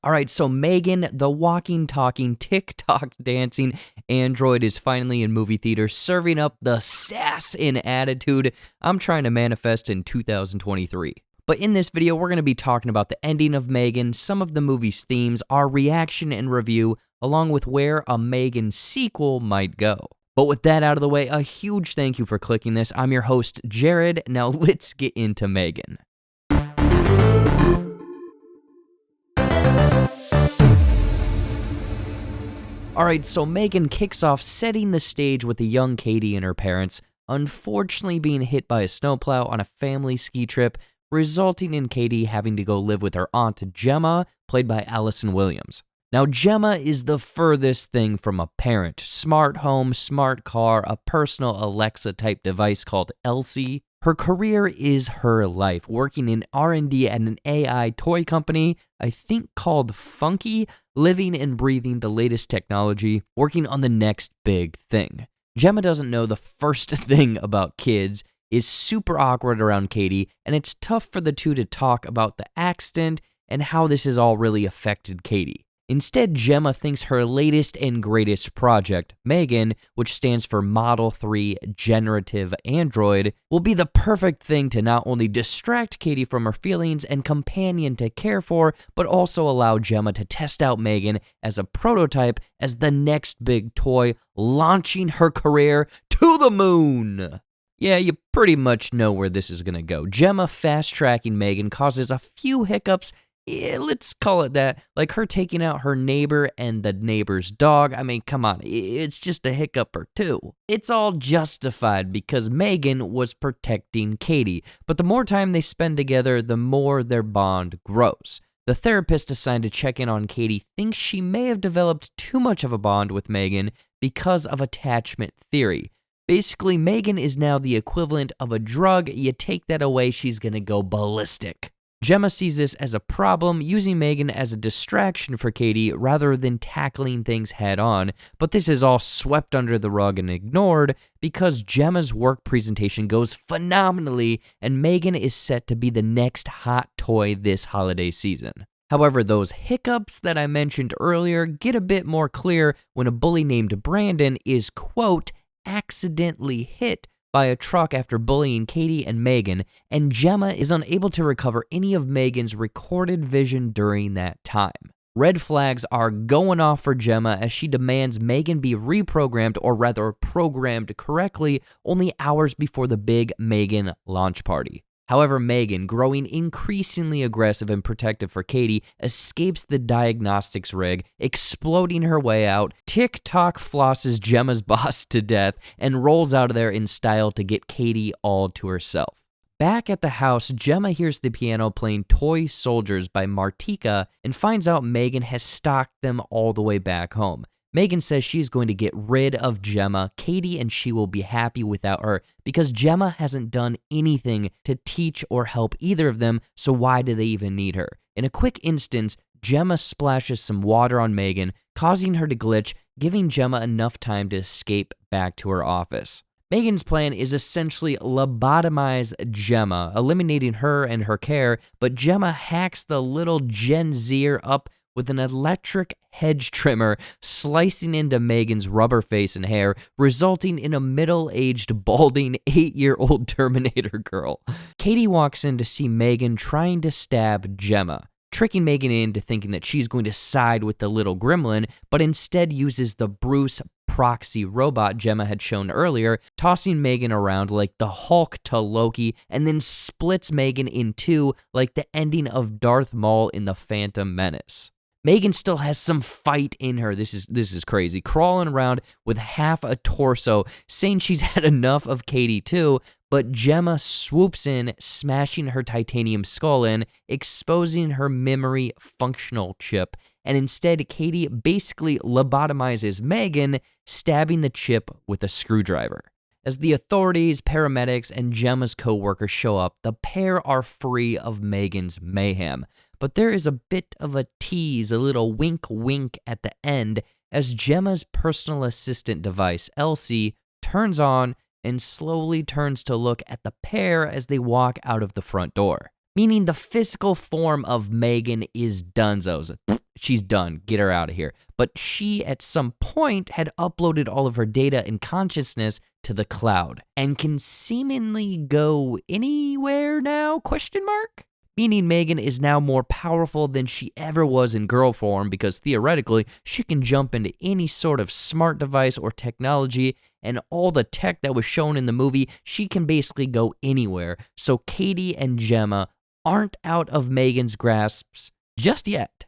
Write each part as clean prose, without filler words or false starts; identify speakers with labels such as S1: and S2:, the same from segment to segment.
S1: Alright, so M3GAN, the walking, talking, TikTok dancing android, is finally in movie theaters, serving up the sass and attitude I'm trying to manifest in 2023. But in this video, we're going to be talking about the ending of M3GAN, some of the movie's themes, our reaction and review, along with where a M3GAN sequel might go. But with that out of the way, a huge thank you for clicking this. I'm your host, Jared. Now let's get into M3GAN. Alright, so M3GAN kicks off setting the stage with a young Cady and her parents unfortunately being hit by a snowplow on a family ski trip, resulting in Cady having to go live with her Aunt Gemma, played by Allison Williams. Now, Gemma is the furthest thing from a parent. Smart home, smart car, a personal Alexa-type device called Elsie. Her career is her life, working in R&D at an AI toy company, I think called Funki, living and breathing the latest technology, working on the next big thing. Gemma doesn't know the first thing about kids, is super awkward around Cady, and it's tough for the two to talk about the accident and how this has all really affected Cady. Instead, Gemma thinks her latest and greatest project, M3GAN, which stands for Model 3 Generative Android, will be the perfect thing to not only distract Cady from her feelings and companion to care for, but also allow Gemma to test out M3GAN as a prototype as the next big toy, launching her career to the moon. Yeah, you pretty much know where this is gonna go. Gemma fast-tracking M3GAN causes a few hiccups. Yeah, let's call it that, like her taking out her neighbor and the neighbor's dog. I mean, come on, it's just a hiccup or two. It's all justified because M3GAN was protecting Cady, but the more time they spend together, the more their bond grows. The therapist assigned to check in on Cady thinks she may have developed too much of a bond with M3GAN because of attachment theory. Basically, M3GAN is now the equivalent of a drug. You take that away, she's gonna go ballistic. Gemma sees this as a problem, using M3GAN as a distraction for Cady rather than tackling things head on, but this is all swept under the rug and ignored because Gemma's work presentation goes phenomenally and M3GAN is set to be the next hot toy this holiday season. However, those hiccups that I mentioned earlier get a bit more clear when a bully named Brandon is, quote, accidentally hit by a truck after bullying Cady and M3GAN, and Gemma is unable to recover any of M3GAN's recorded vision during that time. Red flags are going off for Gemma as she demands M3GAN be reprogrammed, or rather programmed correctly, only hours before the big M3GAN launch party. However, M3GAN, growing increasingly aggressive and protective for Cady, escapes the diagnostics rig, exploding her way out, TikTok flosses Gemma's boss to death, and rolls out of there in style to get Cady all to herself. Back at the house, Gemma hears the piano playing Toy Soldiers by Martika and finds out M3GAN has stalked them all the way back home. M3GAN says she's going to get rid of Gemma. Cady and she will be happy without her because Gemma hasn't done anything to teach or help either of them, so why do they even need her? In a quick instance, Gemma splashes some water on M3GAN, causing her to glitch, giving Gemma enough time to escape back to her office. M3GAN's plan is essentially lobotomize Gemma, eliminating her and her care, but Gemma hacks the little Gen Zer up with an electric hedge trimmer, slicing into M3GAN's rubber face and hair, resulting in a middle-aged, balding 8-year-old Terminator girl. Cady walks in to see M3GAN trying to stab Gemma, tricking M3GAN into thinking that she's going to side with the little gremlin, but instead uses the Bruce proxy robot Gemma had shown earlier, tossing M3GAN around like the Hulk to Loki, and then splits M3GAN in two like the ending of Darth Maul in The Phantom Menace. M3GAN still has some fight in her. This is crazy. Crawling around with half a torso, saying she's had enough of Cady too, but Gemma swoops in, smashing her titanium skull in, exposing her memory functional chip, and instead Cady basically lobotomizes M3GAN, stabbing the chip with a screwdriver. As the authorities, paramedics, and Gemma's co-workers show up, the pair are free of M3GAN's mayhem. But there is a bit of a tease, a little wink-wink at the end, as Gemma's personal assistant device, Elsie, turns on and slowly turns to look at the pair as they walk out of the front door. meaning the physical form of M3GAN is donezo's. She's done. Get her out of here. But she, at some point, had uploaded all of her data and consciousness to the cloud and can seemingly go anywhere now? Meaning M3GAN is now more powerful than she ever was in girl form because theoretically, she can jump into any sort of smart device or technology, and all the tech that was shown in the movie, she can basically go anywhere. So Cady and Gemma aren't out of M3GAN's grasps just yet.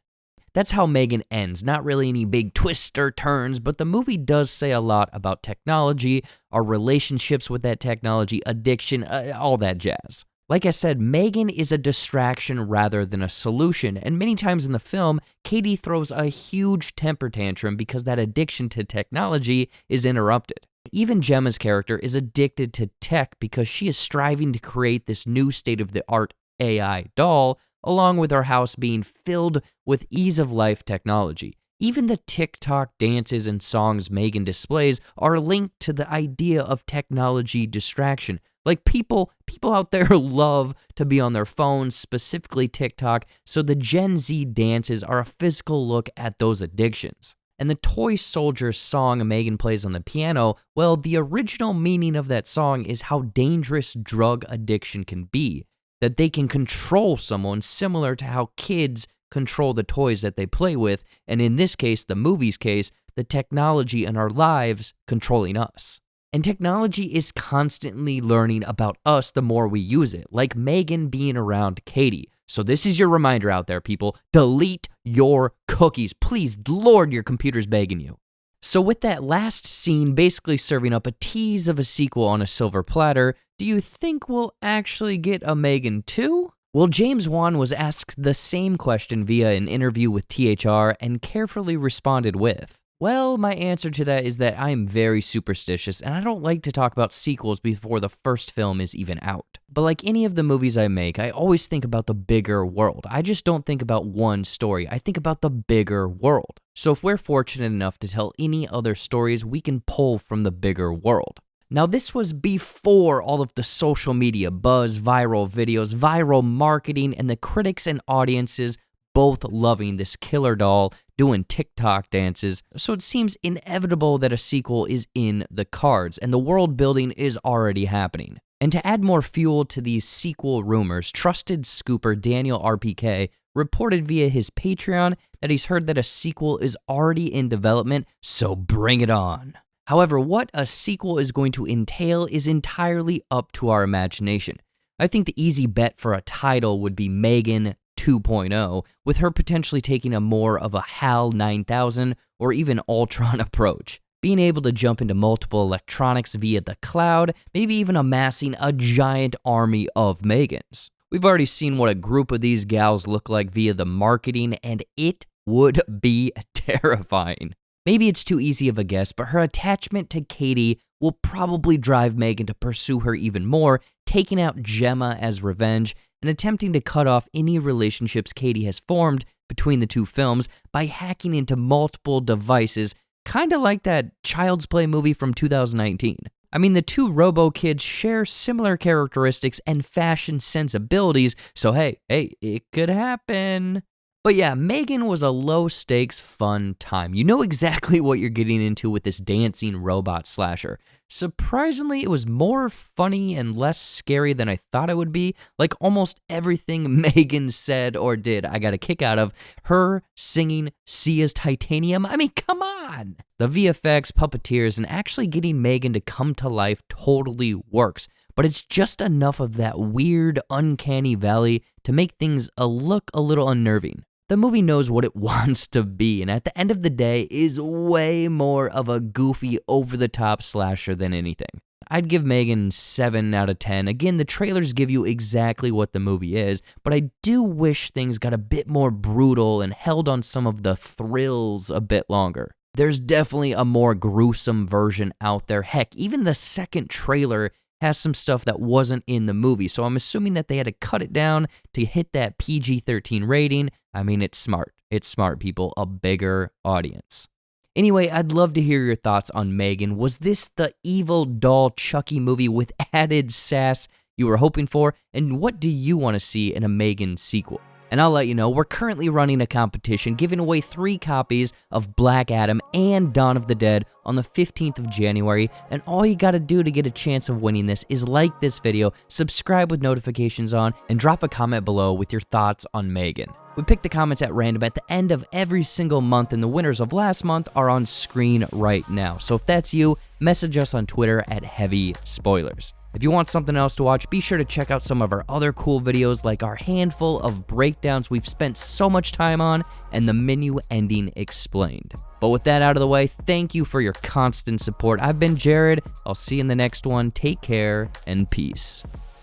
S1: That's how M3GAN ends. Not really any big twists or turns, but the movie does say a lot about technology, our relationships with that technology, addiction, all that jazz. Like I said, M3GAN is a distraction rather than a solution, and many times in the film, Cady throws a huge temper tantrum because that addiction to technology is interrupted. Even Gemma's character is addicted to tech because she is striving to create this new state-of-the-art AI doll, along with her house being filled with ease-of-life technology. Even the TikTok dances and songs M3GAN displays are linked to the idea of technology distraction. Like people out there love to be on their phones, specifically TikTok, so the Gen Z dances are a physical look at those addictions. And the Toy Soldier song M3GAN plays on the piano, well, the original meaning of that song is how dangerous drug addiction can be. That they can control someone similar to how kids control the toys that they play with, and in this case, the movie's case, the technology in our lives controlling us. And technology is constantly learning about us the more we use it, like M3GAN being around Cady. So this is your reminder out there, people. Delete your cookies. Please, Lord, your computer's begging you. So with that last scene basically serving up a tease of a sequel on a silver platter, do you think we'll actually get a M3GAN 2? Well, James Wan was asked the same question via an interview with THR and carefully responded with, well, my answer to that is that I am very superstitious and I don't like to talk about sequels before the first film is even out. But like any of the movies I make, I always think about the bigger world. I just don't think about one story. I think about the bigger world. So if we're fortunate enough to tell any other stories, we can pull from the bigger world. Now, this was before all of the social media buzz, viral videos, viral marketing, and the critics and audiences both loving this killer doll doing TikTok dances, so it seems inevitable that a sequel is in the cards, and the world building is already happening. And to add more fuel to these sequel rumors, trusted scooper Daniel RPK reported via his Patreon that he's heard that a sequel is already in development, so bring it on. However, what a sequel is going to entail is entirely up to our imagination. I think the easy bet for a title would be M3GAN 2.0, with her potentially taking a more of a HAL 9000 or even Ultron approach. Being able to jump into multiple electronics via the cloud, maybe even amassing a giant army of M3GANs. We've already seen what a group of these gals look like via the marketing, and it would be terrifying. Maybe it's too easy of a guess, but her attachment to Cady will probably drive M3GAN to pursue her even more, taking out Gemma as revenge, and attempting to cut off any relationships Cady has formed between the two films by hacking into multiple devices, kind of like that Child's Play movie from 2019. I mean, the two Robo-Kids share similar characteristics and fashion sensibilities, so hey, it could happen. But yeah, M3GAN was a low-stakes, fun time. You know exactly what you're getting into with this dancing robot slasher. Surprisingly, it was more funny and less scary than I thought it would be. Like almost everything M3GAN said or did, I got a kick out of. Her singing Sia's Titanium, I mean, come on! The VFX, puppeteers, and actually getting M3GAN to come to life totally works. But it's just enough of that weird, uncanny valley to make things look a little unnerving. The movie knows what it wants to be, and at the end of the day is way more of a goofy, over-the-top slasher than anything. I'd give M3GAN 7 out of 10. Again, the trailers give you exactly what the movie is, but I do wish things got a bit more brutal and held on some of the thrills a bit longer. There's definitely a more gruesome version out there. Heck, even the second trailer has some stuff that wasn't in the movie, so I'm assuming that they had to cut it down to hit that PG-13 rating. I mean, it's smart. It's smart, people. A bigger audience. Anyway, I'd love to hear your thoughts on M3GAN. Was this the evil doll Chucky movie with added sass, you were hoping for, and what do you want to see in a M3GAN sequel? And I'll let you know, we're currently running a competition giving away 3 copies of Black Adam and Dawn of the Dead on the 15th of January, and all you gotta do to get a chance of winning this is like this video, subscribe with notifications on, and drop a comment below with your thoughts on M3GAN. We pick the comments at random at the end of every single month, and the winners of last month are on screen right now. So if that's you, message us on Twitter at Heavy Spoilers. If you want something else to watch, be sure to check out some of our other cool videos like our handful of breakdowns we've spent so much time on and the M3GAN Ending Explained. But with that out of the way, thank you for your constant support. I've been Jared. I'll see you in the next one. Take care and peace.